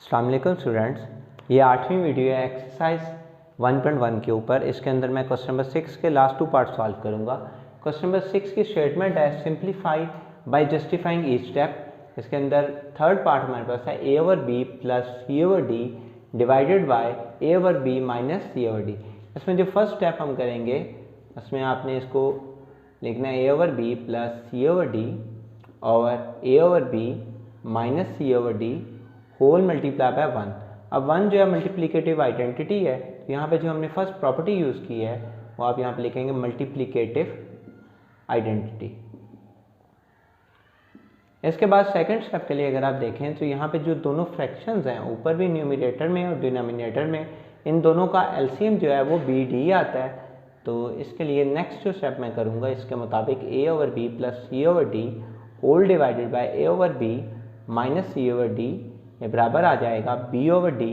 अस्सलाम वालेकुम स्टूडेंट्स, ये 8वीं वीडियो है एक्सरसाइज 1.1 के ऊपर। इसके अंदर मैं क्वेश्चन नंबर 6 के लास्ट 2 पार्ट सॉल्व करूंगा। क्वेश्चन नंबर 6 की स्टेटमेंट है simplify by justifying each step. इसके अंदर थर्ड पार्ट हमारे पास है a over b plus c over d divided by a over b minus c over d। इसमें जो फर्स्ट स्टेप हम करेंगे उसमें आपने इसको लिखना है a over b plus c over d और a over b minus c over d whole multiply by 1। अब 1 जो है मल्टीप्लिकेटिव आइडेंटिटी है, तो यहाँ पे जो हमने फर्स्ट प्रॉपर्टी यूज़ की है वो आप यहाँ पे लिखेंगे मल्टीप्लिकेटिव आइडेंटिटी। इसके बाद सेकंड स्टेप के लिए अगर आप देखें तो यहाँ पे जो दोनों फ्रैक्शंस हैं, ऊपर भी न्यूमरेटर में और डिनोमिनेटर में, इन दोनों का एलसीएम जो है वो BD आता है। तो इसके लिए नेक्स्ट जो स्टेप मैं करूँगा इसके मुताबिक a over b plus c over d whole divided by a over b minus c over d ये बराबर आ जाएगा b over d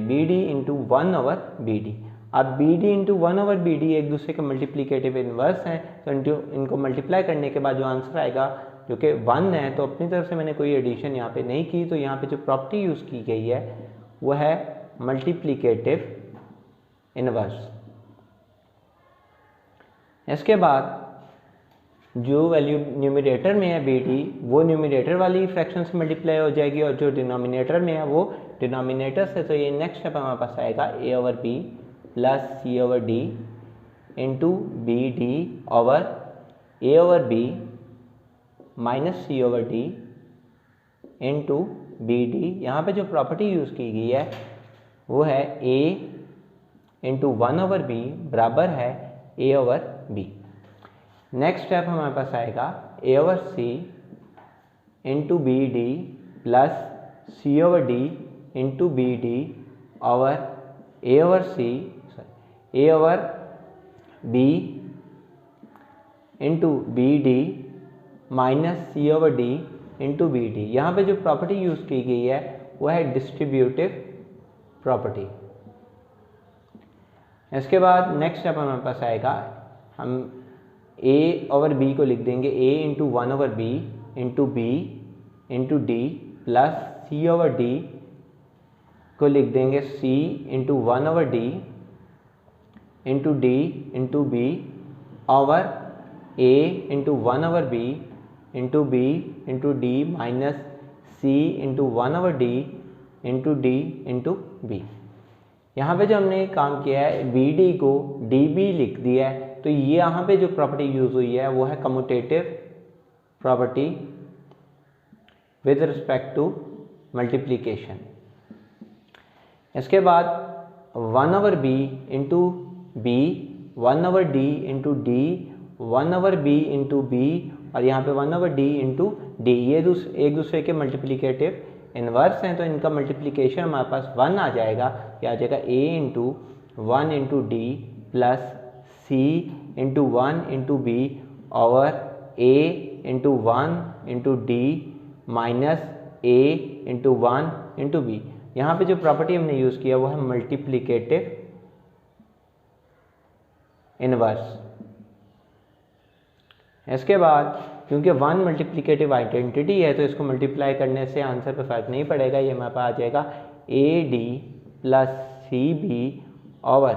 BD into 1 over BD। अब BD इंटू 1 ओवर BD एक दूसरे के मल्टीप्लिकेटिव इनवर्स हैं, तो इनको मल्टीप्लाई करने के बाद जो आंसर आएगा जो कि 1 है, तो अपनी तरफ से मैंने कोई एडिशन यहाँ पे नहीं की, तो यहाँ पे जो प्रॉपर्टी यूज़ की गई है वो है मल्टीप्लिकेटिव इनवर्स। इसके बाद जो वैल्यू न्यूमरेटर में है BD वो न्यूमरेटर वाली फ्रैक्शन से मल्टीप्लाई हो जाएगी और जो डिनोमिनेटर में है वो डिनोमिनेटर से। तो ये नेक्स्ट स्टेप हमारे पास आएगा a over b plus c over d into BD over a over b minus c over d into BD। यहाँ पे जो प्रॉपर्टी यूज़ की गई है वो है a इंटू 1 ओवर b बराबर है a over b। Next step हमारे पास आएगा a over c into BD plus c over d into BD over a over c a over b into BD minus c over d into BD। यहाँ पे जो property use की गई है वो है डिस्ट्रीब्यूटिव प्रॉपर्टी। इसके बाद नेक्स्ट स्टेप हमारे पास आएगा, हम a ओवर b को लिख देंगे a into 1 over b into b into d plus c over d को लिख देंगे c into 1 over d into d into b over a into 1 over b into b into d minus c into 1 over d into d into b। यहाँ पे जो हमने काम किया है BD को DB लिख दिया है, तो ये यहाँ पे जो प्रॉपर्टी यूज हुई है वो है commutative property with respect to multiplication. इसके बाद 1 over b into b 1 over d into d 1 over b into b और यहाँ पे 1 ओवर d इंटू d, ये एक दूसरे के मल्टीप्लिकेटिव इनवर्स हैं, तो इनका मल्टीप्लिकेशन हमारे पास 1 आ जाएगा। क्या आ जाएगा a into 1 into d plus c into 1 into b over a into 1 into d minus a into 1 into b। यहाँ पे जो प्रॉपर्टी हमने यूज़ किया वो है मल्टीप्लिकेटिव इनवर्स। इसके बाद क्योंकि 1 मल्टीप्लिकेटिव आइडेंटिटी है तो इसको मल्टीप्लाई करने से आंसर पे फर्क नहीं पड़ेगा, ये हमारे पास आ जाएगा AD plus CB over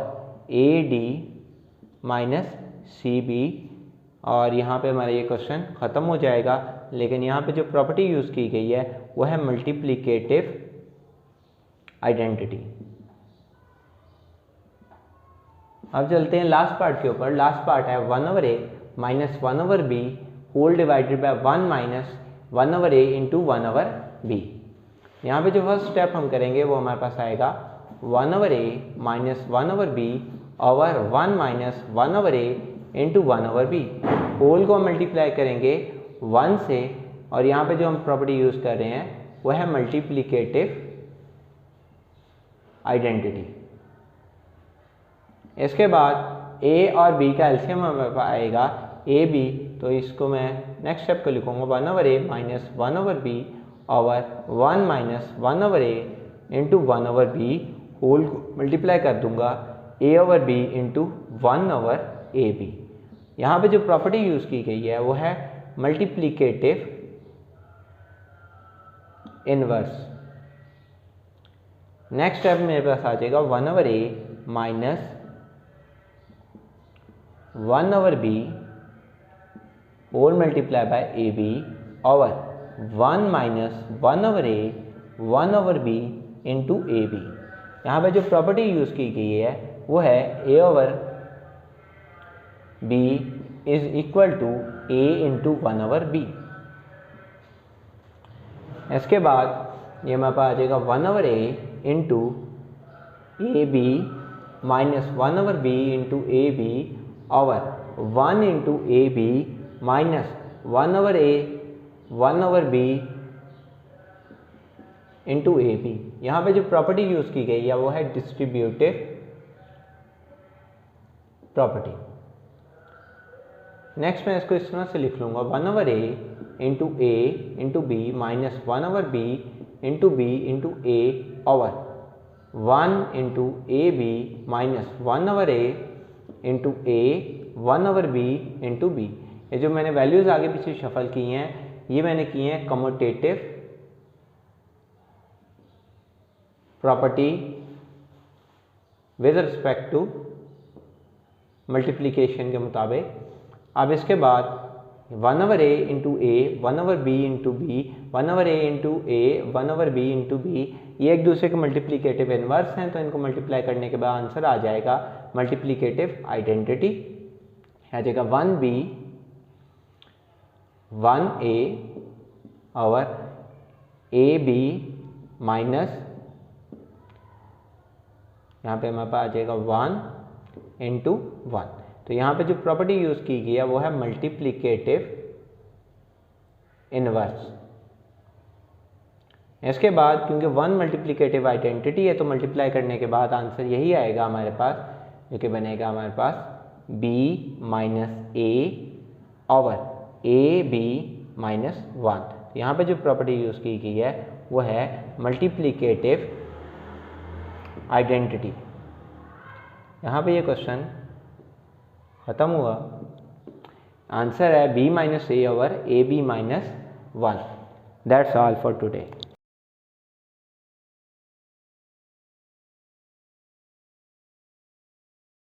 AD minus CB और यहाँ पे हमारा ये क्वेश्चन ख़त्म हो जाएगा। लेकिन यहाँ पे जो प्रॉपर्टी यूज़ की गई है वो है मल्टीप्लिकेटिव आइडेंटिटी। अब चलते हैं लास्ट पार्ट के ऊपर। लास्ट पार्ट है 1 over a minus 1 over b whole divided by 1 minus 1 over a into 1 over b। यहाँ पे जो फर्स्ट स्टेप हम करेंगे वो हमारे पास आएगा 1 over a minus 1 over b over 1 minus 1 over a into 1 over b। Whole को हम मल्टीप्लाई करेंगे 1 से और यहाँ पे जो हम प्रॉपर्टी यूज़ कर रहे हैं वो है मल्टीप्लिकेटिव आइडेंटिटी। इसके बाद a और b का एलसीएम हमारे पास आएगा ab, तो इसको मैं नेक्स्ट स्टेप को लिखूंगा 1 over a minus 1 over b over 1 minus 1 over a into 1 over b। Whole को मल्टीप्लाई कर दूंगा a over b into 1 over ab। यहाँ पे जो प्रॉपर्टी यूज़ की गई है वो है मल्टीप्लिकेटिव इनवर्स। नेक्स्ट स्टेप मेरे पास आ जाएगा 1/a minus 1/b whole multiply by A B over 1 minus 1/a 1/b into A B. यहाँ पर जो प्रॉपर्टी यूज़ की गई है वो है a over b is equal to a into 1/b। इसके बाद ये मेरे पास आ जाएगा 1/a into A B minus 1/b into A B over 1 into A B minus 1/a 1/b into A B. यहाँ पे जो प्रॉपर्टी यूज़ की गई है वो है डिस्ट्रीब्यूटिव प्रॉपर्टी। नेक्स्ट मैं इसको इस तरह से लिख लूँगा 1/a into A into B minus 1/b into B into A over 1 into A B minus 1/a into A 1/b into B. ये जो मैंने वैल्यूज़ आगे पीछे शफल की हैं ये मैंने की हैं commutative property with respect to multiplication के मुताबिक। अब इसके बाद 1/a into A 1/b into B 1/a into A 1/b into B ये एक दूसरे के मल्टीप्लिकेटिव इनवर्स हैं, तो इनको मल्टीप्लाई करने के बाद आंसर आ जाएगा मल्टीप्लिकेटिव आइडेंटिटी। आ जाएगा 1b 1a over ab minus यहाँ पे हमारे पास आ जाएगा 1 इंटू 1। तो यहाँ पे जो प्रॉपर्टी यूज़ की गई है वो है मल्टीप्लिकेटिव इनवर्स। इसके बाद क्योंकि 1 मल्टीप्लिकेटिव आइडेंटिटी है तो मल्टीप्लाई करने के बाद आंसर यही आएगा हमारे पास, जो कि बनेगा हमारे पास b minus A over A B minus 1। यहाँ पे जो प्रॉपर्टी यूज़ की गई है वो है मल्टीप्लिकेटिव आइडेंटिटी। यहाँ पे ये क्वेश्चन ख़त्म हुआ। आंसर है b minus A over A B minus 1। That's all for today.